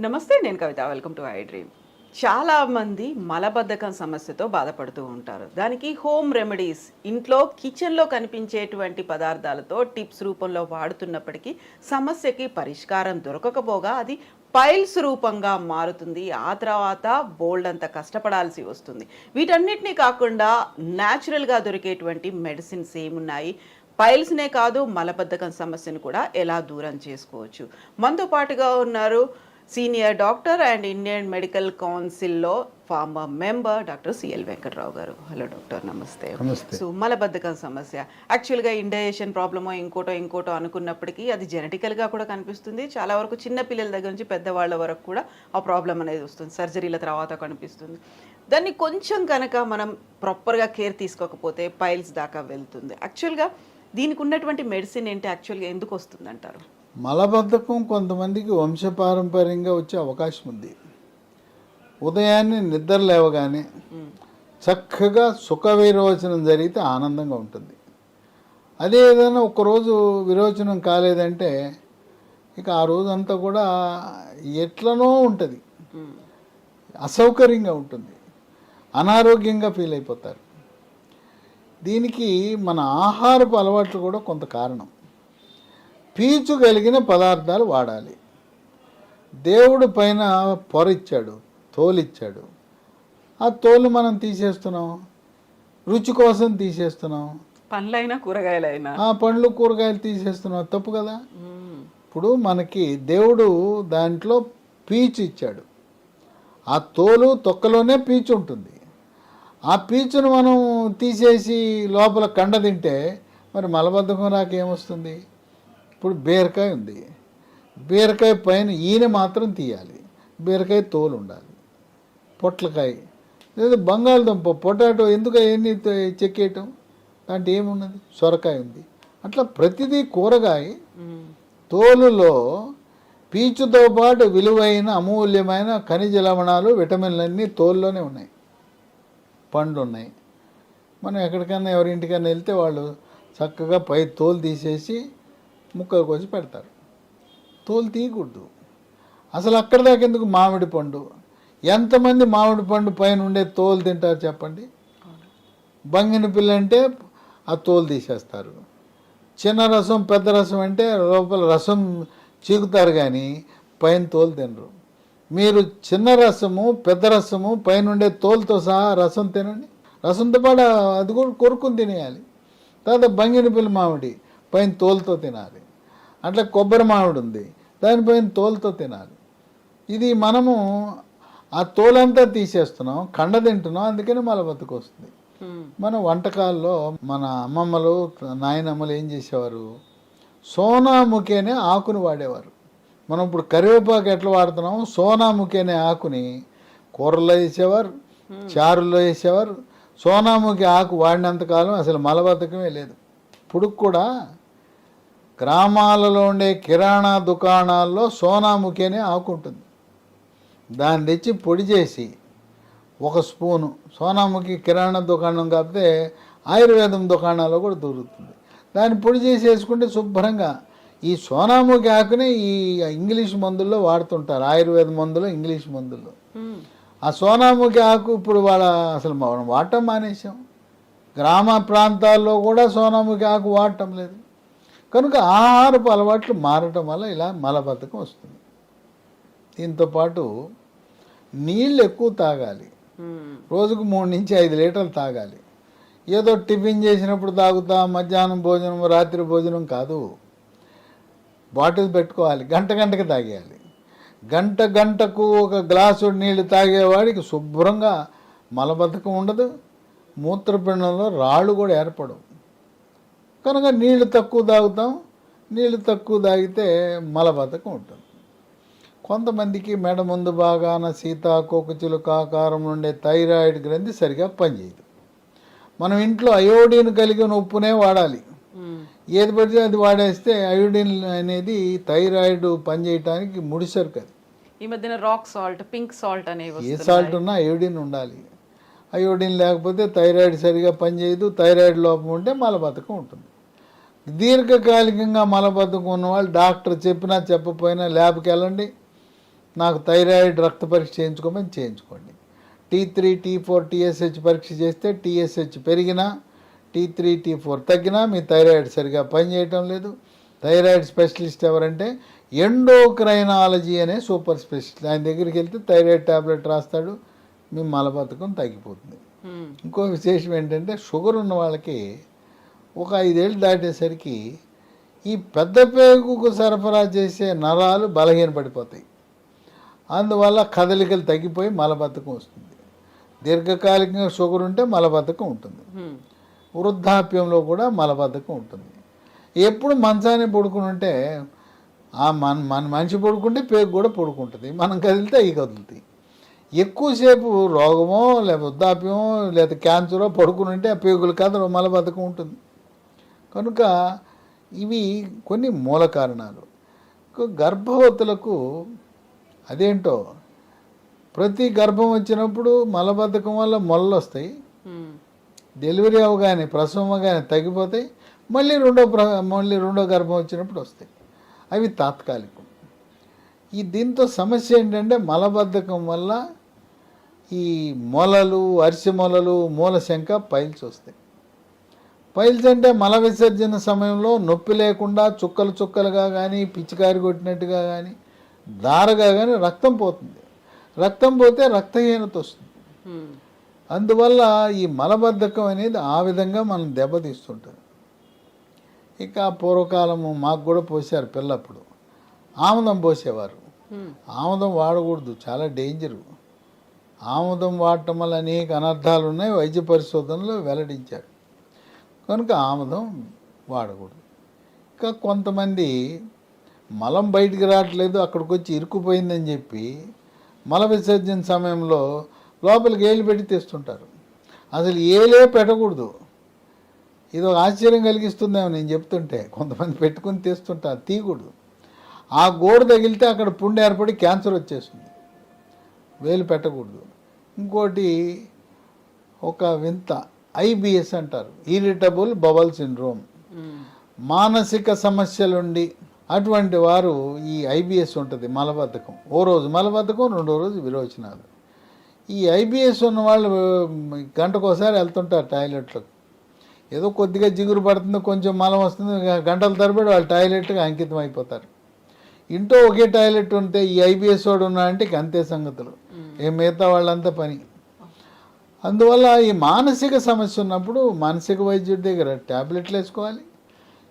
నమస్తే, నేను Kavitha. Welcome to iDream. చాలా మంది మలబద్ధకం సమస్యతో బాధపడుతూ ఉంటారు. దానికి హోమ్ రెమెడీస్, ఇంట్లో కిచెన్లో కనిపించేటువంటి పదార్థాలతో టిప్స్ రూపంలో వాడుతున్నప్పటికీ సమస్యకి పరిష్కారం దొరకకపోగా అది పైల్స్ రూపంగా మారుతుంది. ఆ తర్వాత బోల్డ్ అంత కష్టపడాల్సి వస్తుంది. వీటన్నిటినీ కాకుండా న్యాచురల్గా దొరికేటువంటి మెడిసిన్స్ ఏమున్నాయి, పైల్స్నే కాదు మలబద్ధకం సమస్యను కూడా ఎలా దూరం చేసుకోవచ్చు? మనతో పాటుగా ఉన్నారు senior doctor and Indian medical కౌన్సిల్లో former member doctor CL Venkatrao garu. Hello doctor, నమస్తే. సో మలబద్ధకం సమస్య యాక్చువల్గా ఇండైజెషన్ ప్రాబ్లమో ఇంకోటో అనుకున్నప్పటికీ అది జెనెటికల్గా కూడా కనిపిస్తుంది. చాలా వరకు చిన్న పిల్లల దగ్గర నుంచి పెద్దవాళ్ళ వరకు కూడా ఆ ప్రాబ్లం అనేది వస్తుంది. సర్జరీల తర్వాత కనిపిస్తుంది. దాన్ని కొంచెం కనుక మనం ప్రాపర్గా కేర్ తీసుకోకపోతే పైల్స్ దాకా వెళ్తుంది. యాక్చువల్గా దీనికి ఉన్నటువంటి మెడిసిన్ ఏంటి, యాక్చువల్గా ఎందుకు వస్తుంది అంటారు? మలబద్ధకం కొంతమందికి వంశపారంపర్యంగా వచ్చే అవకాశం ఉంది. ఉదయాన్నే నిద్ర లేవగానే చక్కగా సుఖ విరోచనం జరిగితే ఆనందంగా ఉంటుంది. అదే ఏదైనా ఒకరోజు విరోచనం కాలేదంటే ఇక ఆ రోజంతా కూడా ఎట్లనో ఉంటుంది, అసౌకర్యంగా ఉంటుంది, అనారోగ్యంగా ఫీల్ అయిపోతారు. దీనికి మన ఆహారపు అలవాట్లు కూడా కొంత కారణం. పీచు కలిగిన పదార్థాలు వాడాలి. దేవుడు పైన పొర ఇచ్చాడు, తోలిచ్చాడు. ఆ తోలు మనం తీసేస్తున్నాం, రుచి కోసం తీసేస్తున్నాం. పండ్లైనా కూరగాయలైనా పండ్లు కూరగాయలు తీసేస్తున్నాం, తప్పు కదా. ఇప్పుడు మనకి దేవుడు దాంట్లో పీచు ఇచ్చాడు. ఆ తోలు తొక్కలోనే పీచు ఉంటుంది. ఆ పీచును మనం తీసేసి లోపల కండ తింటే మరి మలబద్ధకం రాకేమొస్తుంది? ఇప్పుడు బీరకాయ ఉంది, బీరకాయ పైన ఈయన మాత్రం తీయాలి, బీరకాయ తోలు ఉండాలి. పొట్లకాయ లేదా బంగాళదుంప, పొటాటో ఎందుకు అవన్నీ చెక్కేయటం? దాంట్లో ఏమున్నది? సొరకాయ ఉంది. అట్లా ప్రతిదీ కూరగాయ తోలులో పీచుతో పాటు విలువైన అమూల్యమైన ఖనిజ లవణాలు, విటమిన్లన్నీ తోలులోనే ఉన్నాయి. పండ్లు ఉన్నాయి. మనం ఎక్కడికైనా ఎవరింటికైనా వెళ్తే వాళ్ళు చక్కగా పై తోలు తీసేసి ముక్కలు కోసి పెడతారు. తోలు తీయకూడదు. అసలు అక్కడ దాకా ఎందుకు? మామిడి పండు, ఎంతమంది మామిడి పండు పైన ఉండే తోలు తింటారు చెప్పండి? బంగిన పిల్ల అంటే ఆ తోలు తీసేస్తారు. చిన్న రసం పెద్ద రసం అంటే లోపల రసం చీకుతారు కానీ పైన తోలు తినరు. మీరు చిన్న రసము పెద్ద రసము పైన ఉండే తోలుతో సహా రసం తినండి. రసంతో పాటు అది కూడా కొరుకుని తినేయాలి. తర్వాత బంగిన పిల్ల మామిడి పైన తోలుతో తినాలి. అట్లా కొబ్బరి మామిడి ఉంది, దానిపైన తోలుతో తినాలి. ఇది మనము ఆ తోలంతా తీసేస్తున్నాం, కండ తింటున్నాం, అందుకని మలబద్ధకం వస్తుంది. మన వంటకాల్లో మన అమ్మమ్మలు నాయనమ్మలు ఏం చేసేవారు? సోనాముఖి అనే ఆకుని వాడేవారు. మనం ఇప్పుడు కరివేపాకు ఎట్లా వాడుతున్నాం, సోనాముఖి అనే ఆకుని కూరల్లో వేసేవారు, చారుల్లో వేసేవారు. సోనాముఖి ఆకు వాడినంతకాలం అసలు మలబద్ధకమే లేదు. ఇప్పుడు కూడా గ్రామాలలో ఉండే కిరాణా దుకాణాల్లో సోనాముఖి అనే ఆకు ఉంటుంది. దాన్ని తెచ్చి పొడి చేసి ఒక స్పూను, సోనాముఖి కిరాణా దుకాణం కాకపోతే ఆయుర్వేదం దుకాణాల్లో కూడా దొరుకుతుంది. దాన్ని పొడి చేసి వేసుకుంటే శుభ్రంగా. ఈ సోనాముఖి ఆకునే ఈ ఇంగ్లీష్ మందుల్లో వాడుతుంటారు, ఆయుర్వేద మందులు, ఇంగ్లీష్ మందుల్లో. ఆ సోనాముఖి ఆకు ఇప్పుడు అసలు మనం వాడటం మానేసాం. గ్రామ ప్రాంతాల్లో కూడా సోనాముఖి ఆకు వాడటం లేదు. కనుక ఆహారపు అలవాట్లు మారటం వల్ల ఇలా మలబద్ధకం వస్తుంది. దీంతోపాటు నీళ్ళు ఎక్కువ తాగాలి. రోజుకు 3 నుంచి 5 లీటర్లు తాగాలి. ఏదో టిఫిన్ చేసినప్పుడు తాగుతా, మధ్యాహ్నం భోజనం, రాత్రి భోజనం కాదు. బాటిల్ పెట్టుకోవాలి, గంటకి తాగేయాలి. గంటకు ఒక గ్లాసు నీళ్లు తాగేవాడికి శుభ్రంగా మలబద్ధకం ఉండదు, మూత్రపిండంలో రాళ్ళు కూడా ఏర్పడవు. కనుక నీళ్లు తక్కువ తాగుతాం. నీళ్లు తక్కువ తాగితే మలబద్ధకం ఉంటుంది. కొంతమందికి మెడ ముందు భాగాన సీతాకోకచిలుక ఆకారం ఉండే థైరాయిడ్ గ్రంథి సరిగా పనిచేయదు. మనం ఇంట్లో అయోడిన్ కలిగిన ఉప్పునే వాడాలి. ఏది పడితే అది వాడేస్తే అయోడిన్ అనేది థైరాయిడ్ పనిచేయటానికి ముడిసరుకు. అది ఈ మధ్యన రాక్ సాల్ట్, పింక్ సాల్ట్ అనేవి, ఏ సాల్ట్ ఉన్నా అయోడిన్ ఉండాలి. అయోడిన్ లేకపోతే థైరాయిడ్ సరిగా పనిచేయదు. థైరాయిడ్ లోపం ఉంటే మలబద్ధకం ఉంటుంది. దీర్ఘకాలికంగా మలబద్ధకం ఉన్నవాళ్ళు డాక్టర్ చెప్పినా చెప్పపోయినా ల్యాబ్కి వెళ్ళండి. నాకు థైరాయిడ్ రక్త పరీక్ష చేయించుకోమని చేయించుకోండి. T3 T4 TSH పరీక్ష చేస్తే TSH పెరిగినా T3 T4 తగ్గినా మీ థైరాయిడ్ సరిగా పనిచేయటం లేదు. థైరాయిడ్ స్పెషలిస్ట్ ఎవరంటే ఎండోక్రైనాలజీ అనే సూపర్ స్పెషలిస్ట్. ఆయన దగ్గరికి వెళ్తే థైరాయిడ్ ట్యాబ్లెట్ రాస్తాడు, మీ మలబద్ధకం తగ్గిపోతుంది. ఇంకో విశేషం ఏంటంటే షుగర్ ఉన్న వాళ్ళకి ఒక 5 ఏళ్ళు దాటేసరికి ఈ పెద్ద పేగుకు సరఫరా చేసే నరాలు బలహీనపడిపోతాయి. అందువల్ల కదలికలు తగ్గిపోయి మలబద్ధకం వస్తుంది. దీర్ఘకాలికంగా షుగర్ ఉంటే మలబద్ధకం ఉంటుంది. వృద్ధాప్యంలో కూడా మలబద్ధకం ఉంటుంది. ఎప్పుడు మంచాన్ని పడుకుని ఉంటే మన మనిషి పడుకుంటే పేగు కూడా పడుకుంటుంది, మనం కదిలితే అవి కదులుతాయి. ఎక్కువసేపు రోగమో లేదా వృద్ధాప్యమో లేదా క్యాన్సరో పడుకుని ఉంటే ఆ పేగులు కదలవు, మలబద్ధకం ఉంటుంది. కనుక ఇవి కొన్ని మూల కారణాలు. గర్భవతులకు అదేంటో ప్రతి గర్భం వచ్చినప్పుడు మలబద్ధకం వల్ల మొలలు వస్తాయి. డెలివరీ అవగానే ప్రసవం అవగానే తగ్గిపోతాయి. మళ్ళీ రెండో గర్భం వచ్చినప్పుడు వస్తాయి. అవి తాత్కాలికం. దీంతో సమస్య ఏంటంటే మలబద్ధకం వల్ల ఈ మొలలు, అరిసె మొలలు, మూలశంక, పైల్స్ వస్తాయి. పైల్స్ అంటే మల విసర్జన సమయంలో నొప్పి లేకుండా చుక్కలు చుక్కలుగా కానీ పిచ్చికారి కొట్టినట్టుగా కానీ దారగా కానీ రక్తం పోతుంది. రక్తం పోతే రక్తహీనత వస్తుంది. అందువల్ల ఈ మలబద్ధకం అనేది ఆ విధంగా మనం దెబ్బతీస్తుంటారు. ఇక పూర్వకాలము మాకు కూడా పోసారు పిల్లప్పుడు, ఆముదం పోసేవారు. ఆముదం వాడకూడదు, చాలా డేంజరు. ఆముదం వాడటం వల్ల అనేక అనర్థాలు ఉన్నాయి, వైద్య పరిశోధనలో వెల్లడించారు. కనుక ఆముదం వాడకూడదు. ఇంకా కొంతమంది మలం బయటికి రావట్లేదు, అక్కడికి వచ్చి ఇరుక్కుపోయిందని చెప్పి మల విసర్జన సమయంలో లోపలికి ఏళ్ళు పెట్టి తెస్తుంటారు. అసలు ఏలే పెట్టకూడదు. ఇది ఒక ఆశ్చర్యం కలిగిస్తుందేమో నేను చెప్తుంటే. కొంతమంది పెట్టుకుని తెస్తుంటారు, తీయకూడదు. ఆ గోడు తగిలితే అక్కడ పుండు ఏర్పడి క్యాన్సర్ వచ్చేస్తుంది. వేలు పెట్టకూడదు. ఇంకోటి ఒక వింత IBS అంటారు, ఇరిటబుల్ బవల్ సిండ్రోమ్. మానసిక సమస్యలుండి అటువంటి వారు ఈ IBS ఉంటుంది, మలబద్ధకం. ఓ రోజు మలబద్ధకం, రెండో రోజు విరోచనాలు. ఈ IBS ఉన్న వాళ్ళు గంటకోసారి వెళ్తుంటారు టాయిలెట్లకు. ఏదో కొద్దిగా జిగురు పడుతుంది, కొంచెం మలం వస్తుంది, గంటల తరబడి వాళ్ళు టాయిలెట్కి అంకితం అయిపోతారు. ఇంట్లో ఒకే టాయిలెట్ ఉంటే ఈ IBS వాడు ఉన్నాడంటే ఇక అంతే సంగతులు, మిగతా వాళ్ళంతా పని. అందువల్ల ఈ మానసిక సమస్య ఉన్నప్పుడు మానసిక వైద్యుడి దగ్గర ట్యాబ్లెట్లు వేసుకోవాలి.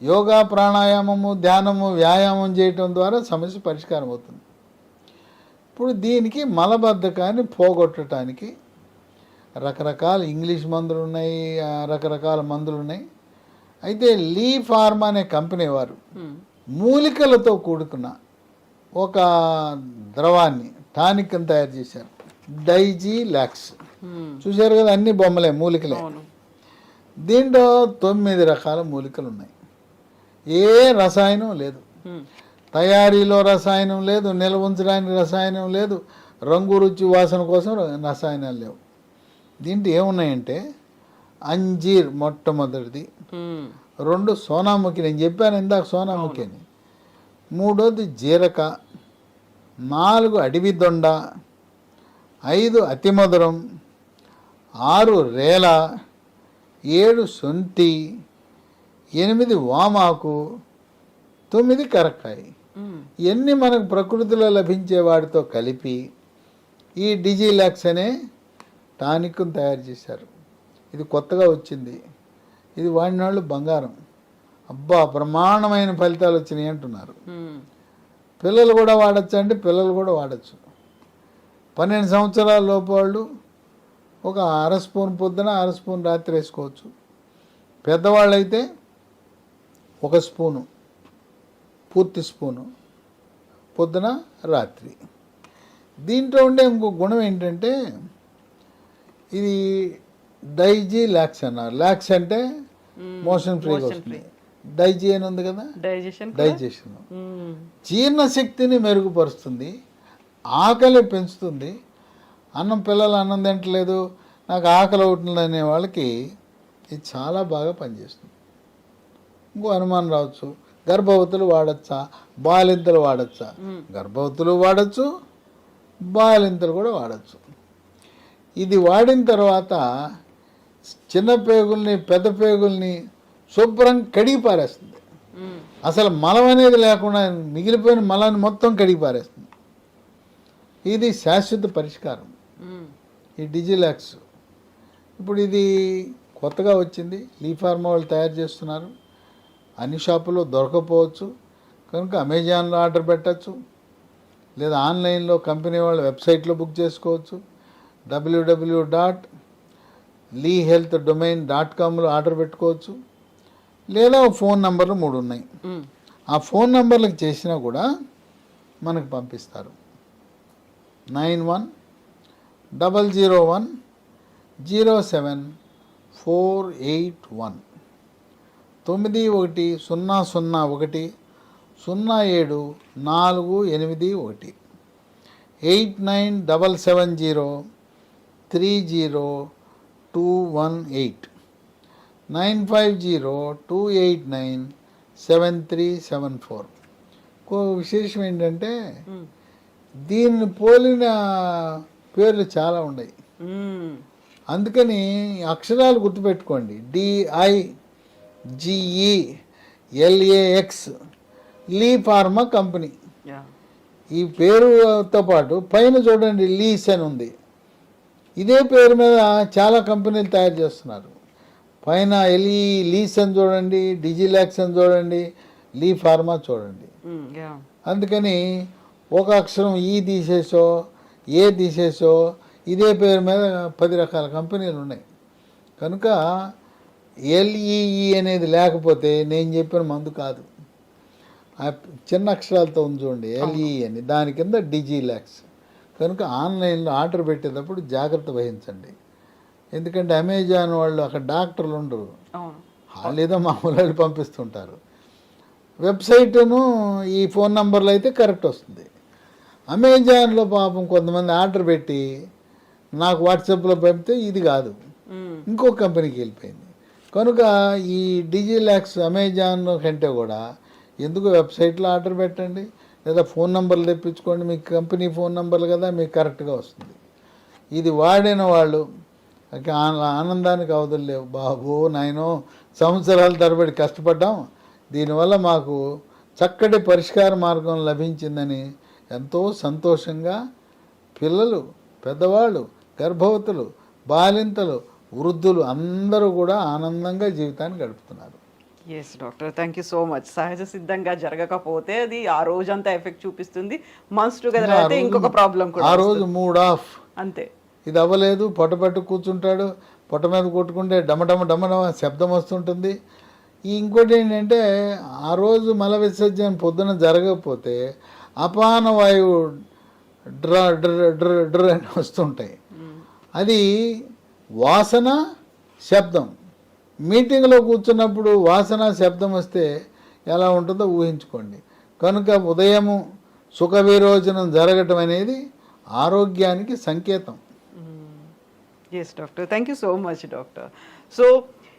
యోగా, ప్రాణాయామము, ధ్యానము, వ్యాయామం చేయటం ద్వారా సమస్య పరిష్కారం అవుతుంది. ఇప్పుడు దీనికి మలబద్ధకాన్ని పోగొట్టడానికి రకరకాల ఇంగ్లీష్ మందులు ఉన్నాయి, రకరకాల మందులు ఉన్నాయి. అయితే లీ ఫార్మా అనే కంపెనీ వారు మూలికలతో కూడుకున్న ఒక ద్రవాన్ని, టానిక్ అని తయారు చేశారు, డైజీలాక్స్. చూశారు కదా, అన్ని బొమ్మలే, మూలికలే. దీంట్లో 9 రకాల మూలికలు ఉన్నాయి. ఏ రసాయనం లేదు, తయారీలో రసాయనం లేదు, నిల్వ ఉంచడానికి రసాయనం లేదు, రంగు, రుచి, వాసన కోసం రసాయనాలు లేవు. దీంట్లో ఏమున్నాయంటే అంజీర్ మొట్టమొదటిది, 2 సోనాముఖి, నేను చెప్పాను ఇందాక సోనాముఖి అని, 3వది జీరక, 4 అడవి దొండ, 5 అతిమధురం, 6 రేల, 7 శొంఠి, 8 వామాకు, 9 కరక్కాయ. ఇవన్నీ మనకు ప్రకృతిలో లభించే వాటితో కలిపి ఈ డిజిలాక్స్ అనే టానిక్ను తయారు చేశారు. ఇది కొత్తగా వచ్చింది. ఇది వాడిన వాళ్ళు బంగారం. అబ్బా, బ్రహ్మాండమైన ఫలితాలు వచ్చినాయి అంటున్నారు. పిల్లలు కూడా వాడచ్చు అంటే పిల్లలు కూడా వాడచ్చు. 12 సంవత్సరాల లోపు వాళ్ళు ఒక 1/2 స్పూన్ పొద్దున, 1/2 స్పూన్ రాత్రి వేసుకోవచ్చు. పెద్దవాళ్ళు అయితే 1 స్పూను, పూర్తి స్పూను పొద్దున, రాత్రి. దీంట్లో ఉండే ఇంకో గుణం ఏంటంటే ఇది డైజీలాక్స్ అన్నారు. లాక్స్ అంటే మోషన్ ఫ్రీగా వస్తుంది. డైజీ అని ఉంది కదా, డైజెషన్, జీర్ణశక్తిని మెరుగుపరుస్తుంది, ఆకలి పెంచుతుంది. పిల్లలు అన్నం తింటలేదు, నాకు ఆకలి అవుతుంది అనే వాళ్ళకి ఇది చాలా బాగా పనిచేస్తుంది. ఇంకో అనుమానం రావచ్చు, గర్భవతులు వాడచ్చా, బాలింతలు వాడచ్చా? గర్భవతులు వాడచ్చు, బాలింతలు కూడా వాడచ్చు. ఇది వాడిన తర్వాత చిన్న పేగుల్ని పెద్ద పేగుల్ని శుభ్రం కడిగి పారేస్తుంది. అసలు మలం అనేది లేకుండా మిగిలిపోయిన మలాన్ని మొత్తం కడిగి పారేస్తుంది. ఇది శాశ్వత పరిష్కారం ఈ డిజిలాక్స్. ఇప్పుడు ఇది కొత్తగా వచ్చింది, లీ ఫార్మా వాళ్ళు తయారు చేస్తున్నారు. అన్ని షాపుల్లో దొరకపోవచ్చు కనుక అమెజాన్లో ఆర్డర్ పెట్టచ్చు, లేదా ఆన్లైన్లో కంపెనీ వాళ్ళ వెబ్సైట్లో బుక్ చేసుకోవచ్చు. www.leehealthdomain.comలో ఆర్డర్ పెట్టుకోవచ్చు, లేదా ఫోన్ నంబర్లు 3 ఉన్నాయి. ఆ ఫోన్ నంబర్లకు చేసినా కూడా మనకు పంపిస్తారు. 9100107481 9100107481 8977030218 950289737. ఇంకో విశేషం ఏంటంటే దీన్ని పోలిన పేర్లు చాలా ఉన్నాయి. అందుకని అక్షరాలు గుర్తుపెట్టుకోండి. DIGELAX లీ ఫార్మా కంపెనీ. ఈ పేరుతో పాటు పైన చూడండి లీస్ అని ఉంది. ఇదే పేరు మీద చాలా కంపెనీలు తయారు చేస్తున్నారు. పైన లీస్ అని చూడండి, డిజిలాక్స్ అని చూడండి, లీ ఫార్మా చూడండి. అందుకని ఒక అక్షరం ఈ తీసేసో ఏ తీసేసో ఇదే పేరు మీద 10 రకాల కంపెనీలు ఉన్నాయి. కనుక LEE అనేది లేకపోతే నేను చెప్పిన మందు కాదు. ఆ చిన్న అక్షరాలతో ఉంది చూడండి LEE అని, దాని కింద డిజిలాక్స్. కనుక ఆన్లైన్లో ఆర్డర్ పెట్టేటప్పుడు జాగ్రత్త వహించండి. ఎందుకంటే అమెజాన్ వాళ్ళు అక్కడ డాక్టర్లు ఉండరు, వాళ్ళు ఏదో మామూలు వాళ్ళు పంపిస్తుంటారు. వెబ్సైటును ఈ ఫోన్ నంబర్లో అయితే కరెక్ట్ వస్తుంది. అమెజాన్లో పాపం కొంతమంది ఆర్డర్ పెట్టి నాకు వాట్సాప్లో పంపితే ఇది కాదు, ఇంకో కంపెనీకి వెళ్ళిపోయింది. కనుక ఈ డిజిలాక్స్ అమెజాన్ కంటే కూడా ఎందుకు వెబ్సైట్లో ఆర్డర్ పెట్టండి, లేదా ఫోన్ నంబర్లు తెప్పించుకోండి. మీకు కంపెనీ ఫోన్ నంబర్లు కదా, మీకు కరెక్ట్గా వస్తుంది. ఇది వాడిన వాళ్ళు ఆనందానికి అవధులు లేవు. బాబు నాయనో, సంవత్సరాల తరబడి కష్టపడ్డాం, దీనివల్ల మాకు చక్కటి పరిష్కార మార్గం లభించిందని ఎంతో సంతోషంగా పిల్లలు, పెద్దవాళ్ళు, గర్భవతులు, బాలింతలు, వృద్ధులు అందరూ కూడా ఆనందంగా జీవితాన్ని గడుపుతున్నారు. Yes doctor, thank you so much. సహజ సిద్ధంగా జరగకపోతే అది ఆ రోజంతా ఎఫెక్ట్ చూపిస్తుంది. మంత్స్ టుగెదర్ అయితే ఇంకొక ప్రాబ్లం కూడా, ఆ రోజు మూడ్ ఆఫ్ అంతే. ఇది అవ్వలేదు, పొట్టపట్టు కూర్చుంటాడు, పొట్ట మీద కొట్టుకుంటే డమడమ డమడమ శబ్దం వస్తుంటుంది. ఇంకోటి ఏంటంటే ఆ రోజు మల విసర్జన పొద్దున జరగకపోతే అపాన వాయువు డ్ర డ్ర డ్ర డ్ర అని వస్తుంటాయి. అది వాసన శబ్దం. మీటింగ్లో కూర్చున్నప్పుడు వాసన శబ్దం వస్తే ఎలా ఉంటుందో ఊహించుకోండి. కనుక ఉదయము సుఖ విరోచనం జరగటం అనేది ఆరోగ్యానికి సంకేతం. Yes doctor, thank you so much doctor. So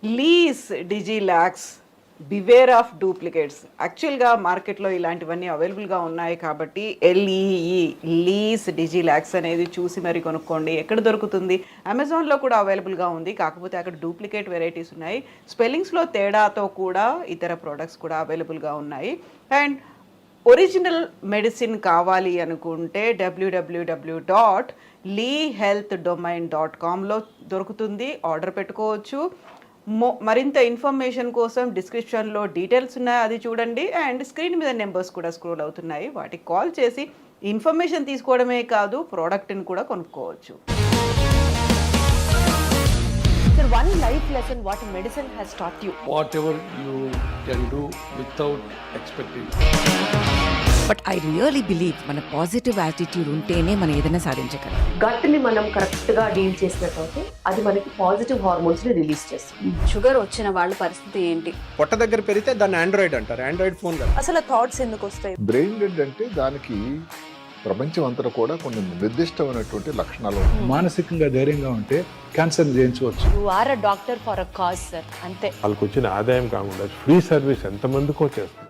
లీస్ డిజిలాక్స్, బివేర్ ఆఫ్ డూప్లికేట్స్. యాక్చువల్గా మార్కెట్లో ఇలాంటివన్నీ అవైలబుల్గా ఉన్నాయి కాబట్టి LEE లీస్ డిజిలాక్స్ అనేది చూసి మరి కొనుక్కోండి. ఎక్కడ దొరుకుతుంది? అమెజాన్లో కూడా అవైలబుల్గా ఉంది, కాకపోతే అక్కడ డూప్లికేట్ వెరైటీస్ ఉన్నాయి. స్పెల్లింగ్స్లో తేడాతో కూడా ఇతర ప్రోడక్ట్స్ కూడా అవైలబుల్గా ఉన్నాయి. అండ్ ఒరిజినల్ మెడిసిన్ కావాలి అనుకుంటే www.leehealthdomain.comలో దొరుకుతుంది, ఆర్డర్ పెట్టుకోవచ్చు. మరింత ఇన్ఫర్మేషన్ కోసం డిస్క్రిప్షన్లో డీటెయిల్స్ ఉన్నాయి, అది చూడండి. అండ్ స్క్రీన్ మీద నెంబర్స్ కూడా స్క్రోల్ అవుతున్నాయి, వాటికి కాల్ చేసి ఇన్ఫర్మేషన్ తీసుకోవడమే కాదు, ప్రోడక్ట్ని కూడా కొనుక్కోవచ్చు. Sir, one life lesson what medicine has taught you. Whatever you can do without expecting. But I really believe మన పాజిటివ్ యాటిట్యూడ్ ఉంటేనే మనం ఏదైనా సాధించగలం. గట్ని మనం కరెక్ట్ గా డీల్ చేసినట్లయితే అది మనకి పాజిటివ్ హార్మోన్స్ ని రిలీజ్ చేస్తుంది. షుగర్ వచ్చిన వాళ్ళ పరిస్థితి ఏంటి? పొట్ట దగ్గర పెరిగితే దాన్ని ఆండ్రాయిడ్ అంటారు, ఆండ్రాయిడ్ ఫోన్ కదా. అసలు థాట్స్ ఎందుకు వస్తాయి? బ్రెయిన్ డెడ్ అంటే దానికి ప్రపంచం అంతా కూడా కొన్ని నిర్దిష్టమైనటువంటి లక్షణాలు ఉన్నాయి. మానసికంగా ధైర్యంగా ఉంటే క్యాన్సర్ జయించవచ్చు. You are a doctor for a cause sir, అంతే. వాళ్ళకి వచ్చిన ఆదాయం కాకుండా ఫ్రీ సర్వీస్ ఎంతమందికో చేస్తారు.